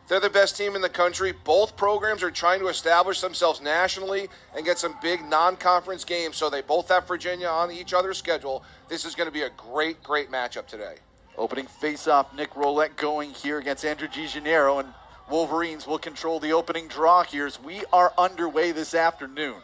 They're the best team in the country. Both programs are trying to establish themselves nationally and get some big non-conference games, so they both have Virginia on each other's schedule. This is going to be a great, great matchup today. Opening face-off, Nick Rowlett going here against Andrew DeGennaro, and Wolverines will control the opening draw here as we are underway this afternoon.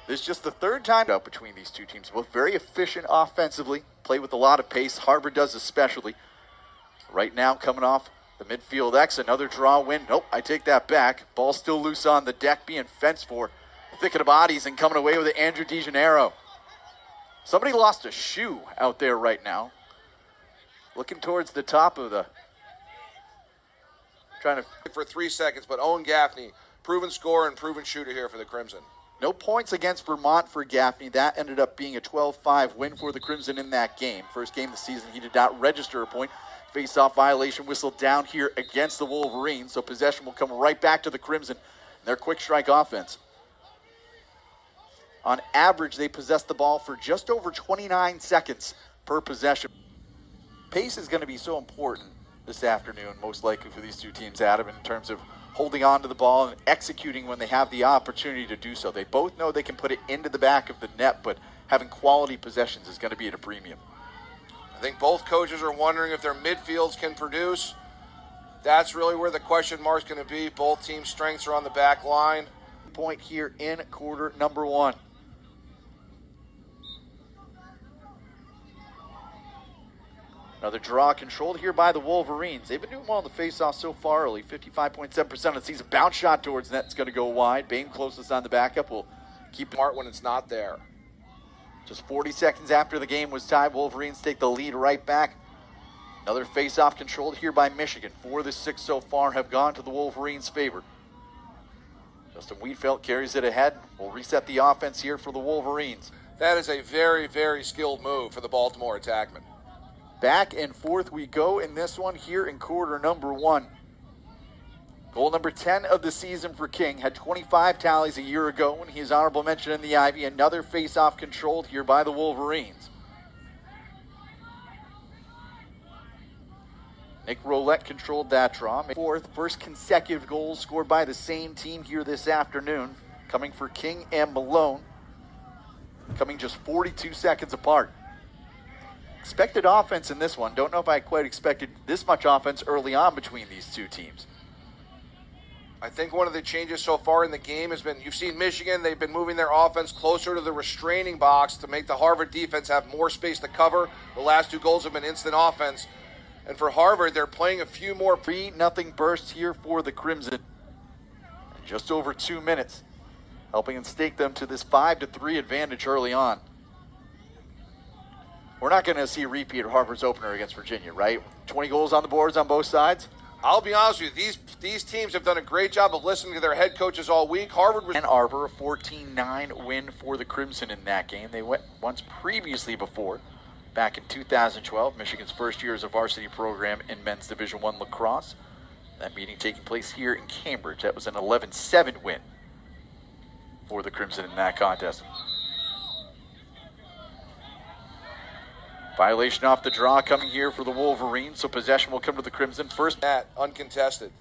This is just the third time out between these two teams. Both very efficient offensively, play with a lot of pace. Harvard does especially. Right now coming off the midfield X, another draw win. Nope, I take that back. Ball still loose on the deck, being fenced for. Thicket of bodies and coming away with it, Andrew DeGennaro. Somebody lost a shoe out there right now. Looking towards the top of the... Trying to... For 3 seconds, but Owen Gaffney, proven scorer and proven shooter here for the Crimson. No points against Vermont for Gaffney. That ended up being a 12-5 win for the Crimson in that game. First game of the season, he did not register a point. Face-off violation whistle down here against the Wolverines, so possession will come right back to the Crimson in their quick strike offense. On average, they possess the ball for just over 29 seconds per possession. Pace is going to be so important this afternoon, most likely for these two teams, Adam, in terms of holding on to the ball and executing when they have the opportunity to do so. They both know they can put it into the back of the net, but having quality possessions is going to be at a premium. I think both coaches are wondering if their midfields can produce. That's really where the question mark's going to be. Both teams' strengths are on the back line. Point here in quarter number one. Another draw controlled here by the Wolverines. They've been doing well on the face-off so far early. 55.7% of the season. Bounce shot towards net is going to go wide. Bain closest on the backup will keep Smart when it's not there. Just 40 seconds after the game was tied, Wolverines take the lead right back. Another face-off controlled here by Michigan. 4 of the 6 so far have gone to the Wolverines' favor. Justin Wietfeldt carries it ahead. We'll reset the offense here for the Wolverines. That is a very, very skilled move for the Baltimore attackmen. Back and forth we go in this one here in quarter number one. Goal number 10 of the season for King. Had 25 tallies a year ago when he is honorable mention in the Ivy. Another face-off controlled here by the Wolverines. Nick Rowlett controlled that draw. First consecutive goals scored by the same team here this afternoon. Coming for King and Malone. Coming just 42 seconds apart. Expected offense in this one. Don't know if I quite expected this much offense early on between these two teams. I think one of the changes so far in the game has been, you've seen Michigan, they've been moving their offense closer to the restraining box to make the Harvard defense have more space to cover. The last 2 goals have been instant offense. And for Harvard, they're playing a few more 3-0 bursts here for the Crimson. In just over 2 minutes, helping and stake them to this 5-3 advantage early on. We're not going to see a repeat of Harvard's opener against Virginia, right? 20 goals on the boards on both sides. I'll be honest with you, these teams have done a great job of listening to their head coaches all week. Harvard was... Ann Arbor, a 14-9 win for the Crimson in that game. They went once previously before, back in 2012, Michigan's first year as a varsity program in men's Division I lacrosse. That meeting taking place here in Cambridge. That was an 11-7 win for the Crimson in that contest. Violation off the draw coming here for the Wolverines, so possession will come to the Crimson. First at uncontested.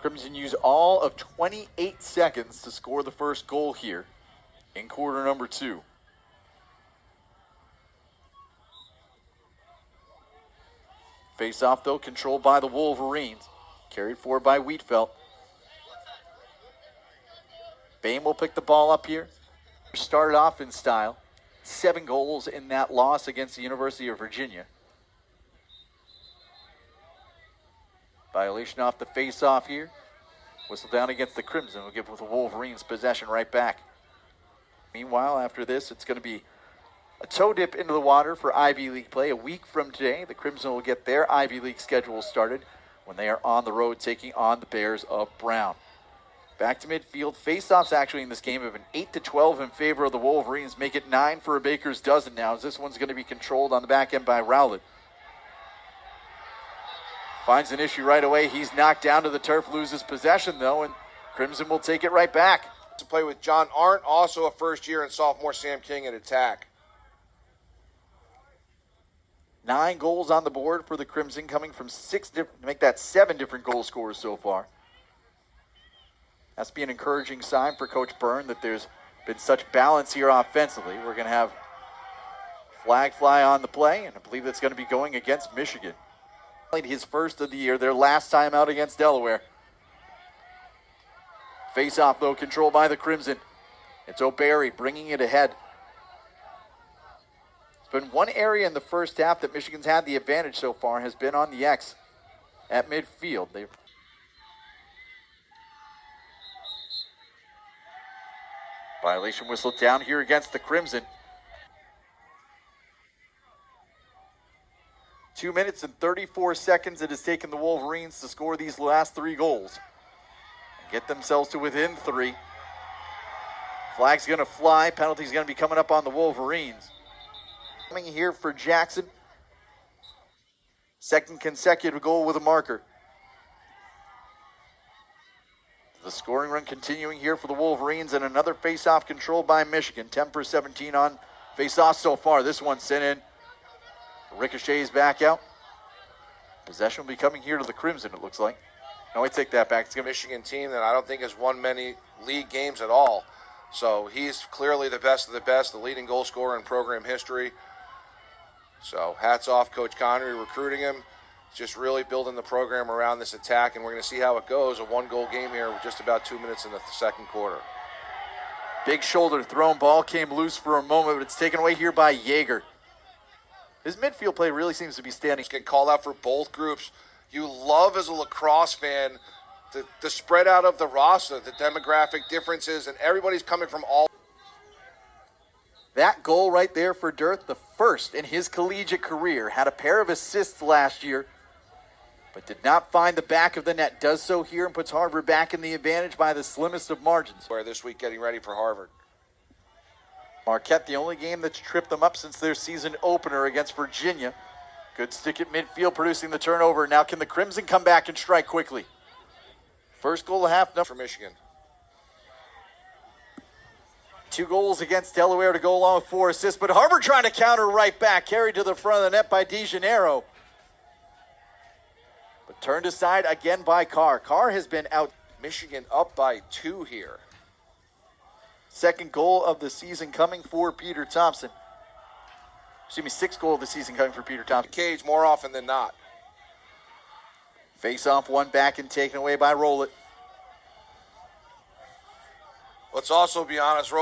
Crimson use all of 28 seconds to score the first goal here in quarter number 2. Face-off, though, controlled by the Wolverines. Carried forward by Wietfeldt. Bain will pick the ball up here. Started off in style. 7 goals in that loss against the University of Virginia. Violation off the face-off here. Whistle down against the Crimson. We'll give the Wolverines possession right back. Meanwhile, after this, it's going to be a toe dip into the water for Ivy League play. A week from today, the Crimson will get their Ivy League schedule started when they are on the road taking on the Bears of Brown. Back to midfield. Face-offs actually in this game have been 8-12 in favor of the Wolverines. Make it 9 for a baker's dozen now, as this one's going to be controlled on the back end by Rowlett. Finds an issue right away. He's knocked down to the turf, loses possession though, and Crimson will take it right back. To play with John Arndt, also a first year, and sophomore Sam King at attack. 9 goals on the board for the Crimson, coming from 6 different, to make that 7 different goal scorers so far. That's be an encouraging sign for Coach Byrne that there's been such balance here offensively. We're going to have flag fly on the play, and I believe that's going to be going against Michigan. His first of the year, their last time out against Delaware. Face-off, though, controlled by the Crimson. It's O'Barry bringing it ahead. It's been one area in the first half that Michigan's had the advantage so far, has been on the X at midfield. Violation whistle down here against the Crimson. 2 minutes and 34 seconds it has taken the Wolverines to score these last 3 goals. And get themselves to within 3. Flag's going to fly. Penalty's going to be coming up on the Wolverines. Coming here for Jackson. Second consecutive goal with a marker. The scoring run continuing here for the Wolverines, and another face-off controlled by Michigan. 10-17 on face-off so far. This one sent in. Ricochets back out. Possession will be coming here to the Crimson, it looks like. No, I take that back. It's going to be a Michigan team that I don't think has won many league games at all. So he's clearly the best of the best, the leading goal scorer in program history. So hats off Coach Connery recruiting him. Just really building the program around this attack, and we're going to see how it goes. A 1-goal game here with just about 2 minutes in the second quarter. Big shoulder thrown. Ball came loose for a moment, but it's taken away here by Yeager. His midfield play really seems to be standing. Get called out for both groups. You love as a lacrosse fan the spread out of the roster, the demographic differences, and everybody's coming from all. That goal right there for Dirth, the first in his collegiate career, had a pair of assists last year, but did not find the back of the net. Does so here and puts Harvard back in the advantage by the slimmest of margins. Where this week getting ready for Harvard. Marquette, the only game that's tripped them up since their season opener against Virginia. Good stick at midfield, producing the turnover. Now can the Crimson come back and strike quickly? First goal of half for Michigan. 2 goals against Delaware to go along with 4 assists, but Harvard trying to counter right back. Carried to the front of the net by DeJaneiro. But turned aside again by Carr. Carr has been out. Michigan up by 2 here. Second goal of the season coming for Peter Thompson. Excuse me, 6th goal of the season coming for Peter Thompson. Cage more often than not. Face-off, one back and taken away by Rowlett. Let's also be honest,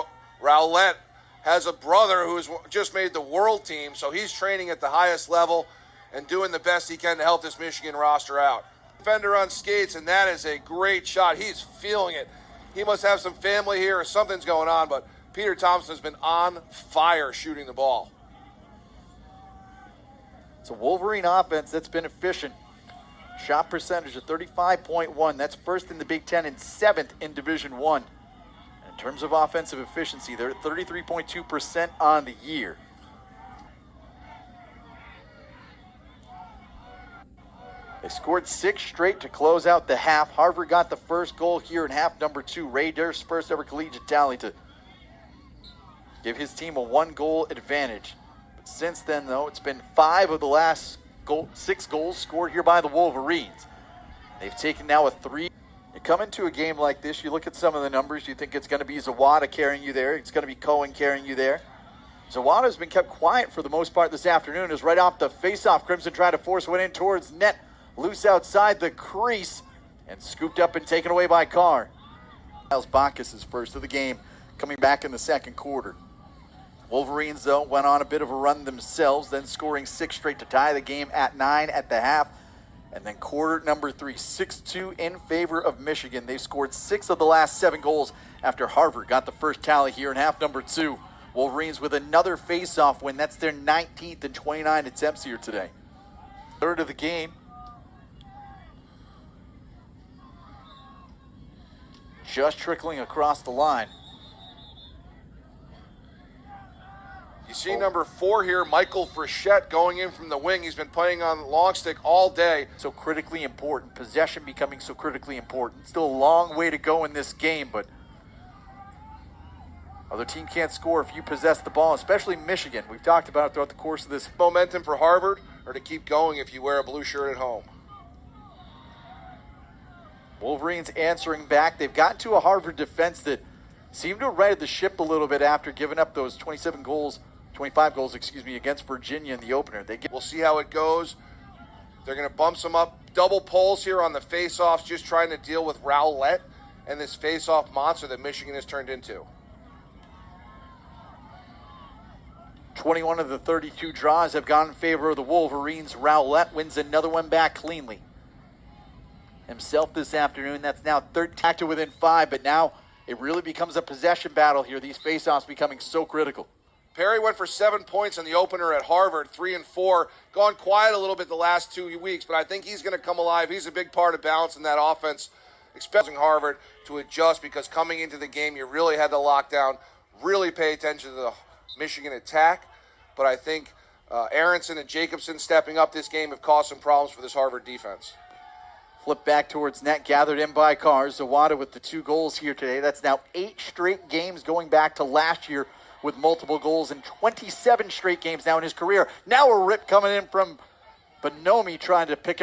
Rowlett has a brother who's just made the world team, so he's training at the highest level and doing the best he can to help this Michigan roster out. Defender on skates, and that is a great shot. He's feeling it. He must have some family here or something's going on, but Peter Thompson has been on fire shooting the ball. It's a Wolverine offense that's been efficient. Shot percentage of 35.1. That's first in the Big Ten and 7th in Division I. In terms of offensive efficiency, they're at 33.2% on the year. They scored 6 straight to close out the half. Harvard got the first goal here in half number 2. Ray Durst's first ever collegiate tally to give his team a 1-goal advantage. But since then, though, it's been 5 of the last 6 goals scored here by the Wolverines. They've taken now a 3. You come into a game like this, you look at some of the numbers, you think it's going to be Zawada carrying you there. It's going to be Cohen carrying you there. Zawada's been kept quiet for the most part this afternoon as right off the face-off, Crimson tried to force one in towards net. Loose outside the crease and scooped up and taken away by Carr. Miles Bacchus is first of the game, coming back in the second quarter. Wolverines, though, went on a bit of a run themselves, then scoring 6 straight to tie the game at 9 at the half. And then quarter number 3, 6-2 in favor of Michigan. They've scored 6 of the last 7 goals after Harvard got the first tally here in half number 2. Wolverines with another face-off win. That's their 19th and 29 attempts here today. Third of the game. Just trickling across the line. You see number 4 here, Michael Frechette, going in from the wing. He's been playing on long stick all day. So critically important. Possession becoming so critically important. Still a long way to go in this game, but other team can't score if you possess the ball, especially Michigan. We've talked about it throughout the course of this. Momentum for Harvard. or to keep going if you wear a blue shirt at home. Wolverines answering back. They've gotten to a Harvard defense that seemed to have righted the ship a little bit after giving up those 25 goals, against Virginia in the opener. We'll see how it goes. They're going to bump some up. Double poles here on the face-offs, just trying to deal with Rowlett and this face-off monster that Michigan has turned into. 21 of the 32 draws have gone in favor of the Wolverines. Rowlett wins another one back cleanly himself this afternoon. That's now 13 to within 5, but now it really becomes a possession battle here. These face-offs becoming so critical. Perry went for 7 points in the opener at Harvard, 3 and 4. Gone quiet a little bit the last 2 weeks, but I think he's going to come alive. He's a big part of balancing that offense, expecting Harvard to adjust, because coming into the game, you really had to lock down, really pay attention to the Michigan attack. But I think Aronson and Jacobson stepping up this game have caused some problems for this Harvard defense. Flip back towards net, gathered in by Carr. Zawada with the 2 goals here today. That's now 8 straight games going back to last year with multiple goals, and 27 straight games now in his career. Now a rip coming in from Bonomi trying to pick up